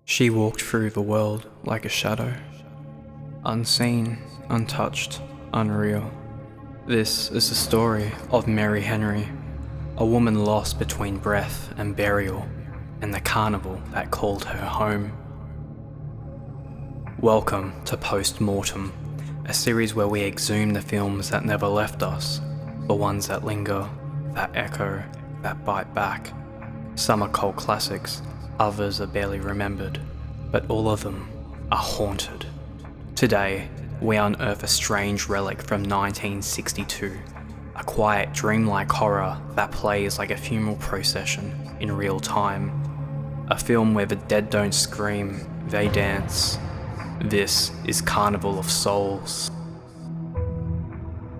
She walked through the world like a shadow, unseen, untouched, unreal. This is the story of Mary Henry, a woman lost between breath and burial, and the carnival that called her home. Welcome to Post Mortem, a series where we exhume the films that never left us, the ones that linger, that echo, that bite back. Some are cult classics, others are barely remembered, but all of them are haunted. Today, we unearth a strange relic from 1962, a quiet, dreamlike horror that plays like a funeral procession in real time. A film where the dead don't scream, they dance. This is Carnival of Souls.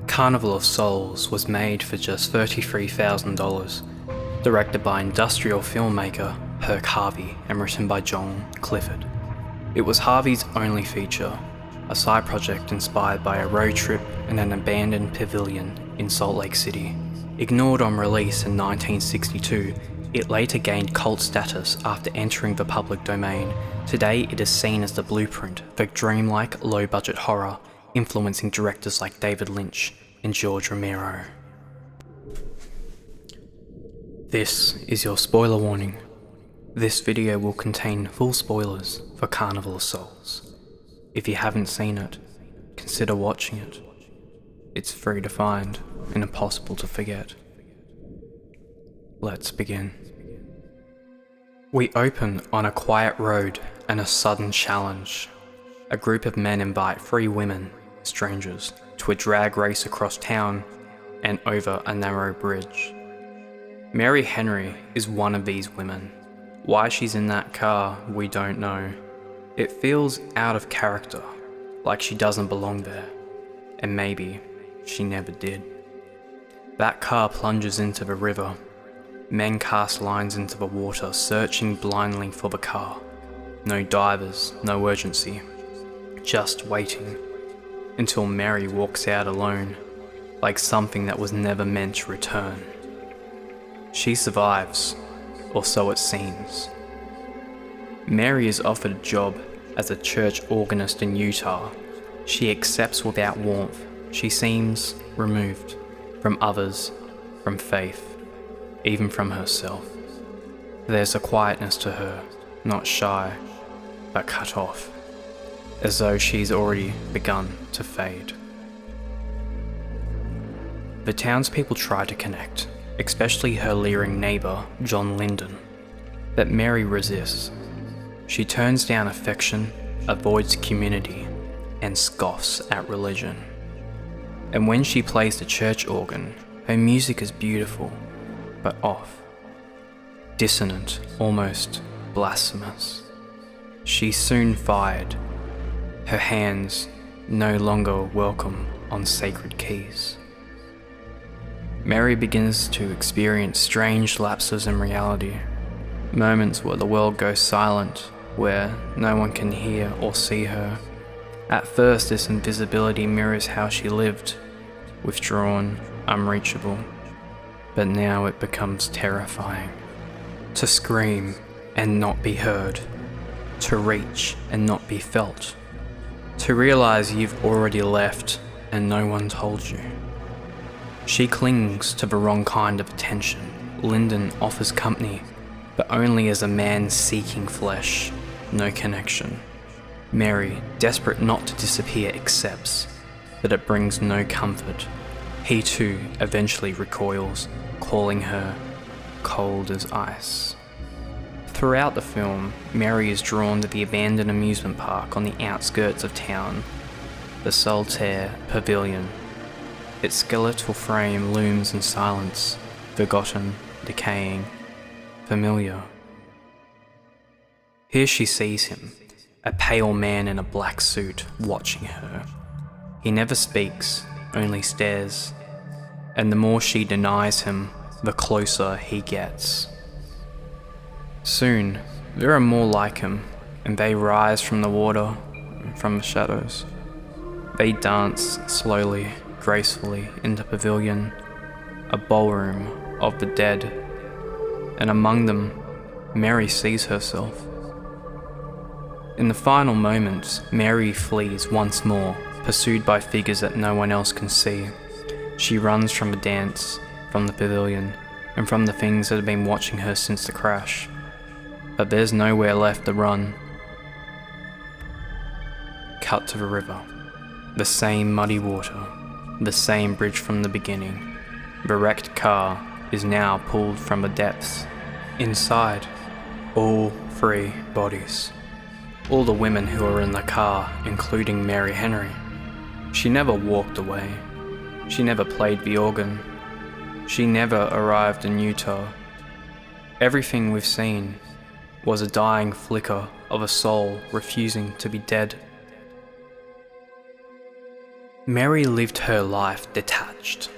Carnival of Souls was made for just $33,000, directed by industrial filmmaker Herc Harvey and written by John Clifford. It was Harvey's only feature, a side project inspired by a road trip in an abandoned pavilion in Salt Lake City. Ignored on release in 1962, it later gained cult status after entering the public domain. Today it is seen as the blueprint for dreamlike, low-budget horror, influencing directors like David Lynch and George Romero. This is your spoiler warning. This video will contain full spoilers for Carnival of Souls. If you haven't seen it, consider watching it. It's free to find and impossible to forget. Let's begin. We open on a quiet road and a sudden challenge. A group of men invite three women, strangers, to a drag race across town and over a narrow bridge. Mary Henry is one of these women. Why she's in that car, we don't know. It feels out of character, like she doesn't belong there, and maybe she never did. That car plunges into the river. Men cast lines into the water, searching blindly for the car. No divers, no urgency, just waiting, until Mary walks out alone, like something that was never meant to return. She survives, or so it seems. Mary is offered a job as a church organist in Utah. She accepts without warmth. She seems removed from others, from faith, even from herself. There's a quietness to her, not shy, but cut off, as though she's already begun to fade. The townspeople try to connect, especially her leering neighbour, John Linden, but Mary resists. She turns down affection, avoids community, and scoffs at religion. And when she plays the church organ, her music is beautiful, but off, dissonant, almost blasphemous. She's soon fired, her hands no longer welcome on sacred keys. Mary begins to experience strange lapses in reality, moments where the world goes silent, where no one can hear or see her. At first, this invisibility mirrors how she lived, withdrawn, unreachable, but now it becomes terrifying. To scream and not be heard, to reach and not be felt, to realize you've already left and no one told you. She clings to the wrong kind of attention. Linden offers company, but only as a man seeking flesh, no connection. Mary, desperate not to disappear, accepts, but it brings no comfort. He too eventually recoils, calling her cold as ice. Throughout the film, Mary is drawn to the abandoned amusement park on the outskirts of town, the solitaire Pavilion. Its skeletal frame looms in silence, forgotten, decaying, familiar. Here she sees him, a pale man in a black suit, watching her. He never speaks, only stares, and the more she denies him, the closer he gets. Soon, there are more like him, and they rise from the water, from the shadows. They dance slowly, gracefully into Pavilion, a ballroom of the dead, and among them, Mary sees herself. In the final moments, Mary flees once more, pursued by figures that no one else can see. She runs from a dance, from the pavilion, and from the things that have been watching her since the crash. But there's nowhere left to run. Cut to the river. The same muddy water, the same bridge from the beginning. The wrecked car is now pulled from the depths. Inside, all 3 bodies. All the women who were in the car, including Mary Henry. She never walked away. She never played the organ. She never arrived in Utah. Everything we've seen was a dying flicker of a soul refusing to be dead. Mary lived her life detached,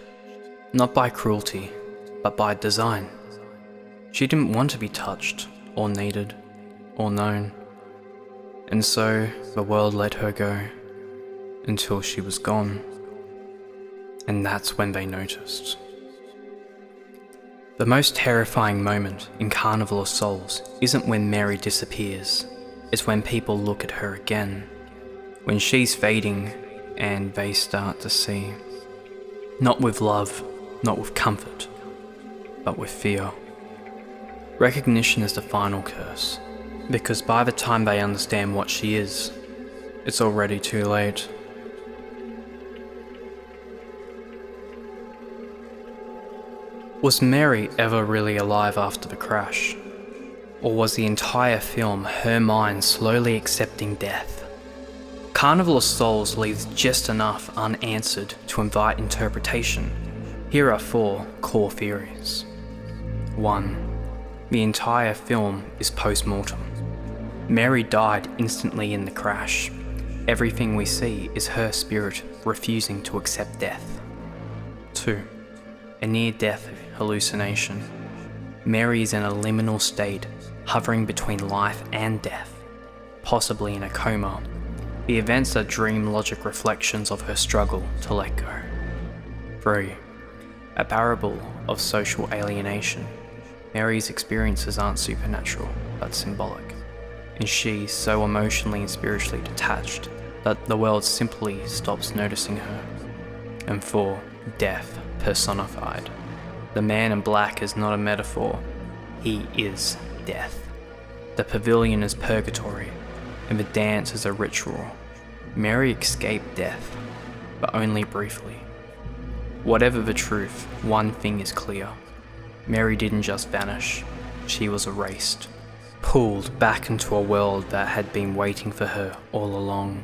not by cruelty, but by design. She didn't want to be touched, or needed, or known. And so the world let her go, until she was gone. And that's when they noticed. The most terrifying moment in Carnival of Souls isn't when Mary disappears, it's when people look at her again. When she's fading and they start to see. Not with love, not with comfort, but with fear. Recognition is the final curse, because by the time they understand what she is, it's already too late. Was Mary ever really alive after the crash? Or was the entire film her mind slowly accepting death? Carnival of Souls leaves just enough unanswered to invite interpretation. Here are 4 core theories. 1. The entire film is Post Mortem. Mary died instantly in the crash. Everything we see is her spirit refusing to accept death. 2. A near-death hallucination. Mary is in a liminal state, hovering between life and death, possibly in a coma. The events are dream logic reflections of her struggle to let go. 3. A parable of social alienation. Mary's experiences aren't supernatural, but symbolic, and she's so emotionally and spiritually detached that the world simply stops noticing her. And 4. Death personified. The man in black is not a metaphor, he is death. The pavilion is purgatory, and the dance is a ritual. Mary escaped death, but only briefly. Whatever the truth, one thing is clear. Mary didn't just vanish, she was erased, pulled back into a world that had been waiting for her all along.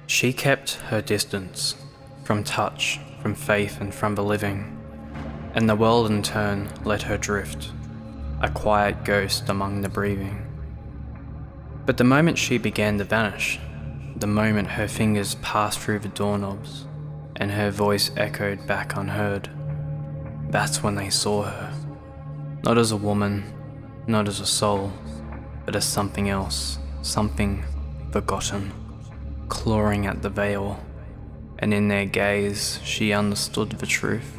She kept her distance, from touch, from faith and from the living, and the world in turn let her drift, a quiet ghost among the breathing. But the moment she began to vanish, the moment her fingers passed through the doorknobs and her voice echoed back unheard, that's when they saw her. Not as a woman, not as a soul, but as something else, something forgotten, clawing at the veil, and in their gaze she understood the truth.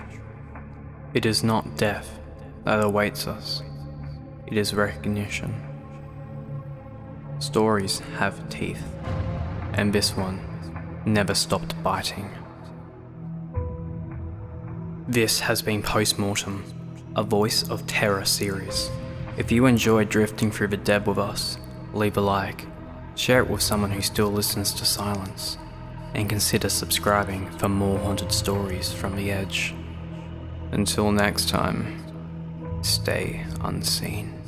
It is not death that awaits us, it is recognition. Stories have teeth, and this one never stopped biting. This has been Post Mortem, a Voice of Terror series. If you enjoyed drifting through the dead with us, leave a like, share it with someone who still listens to silence, and consider subscribing for more haunted stories from the edge. Until next time, stay unseen.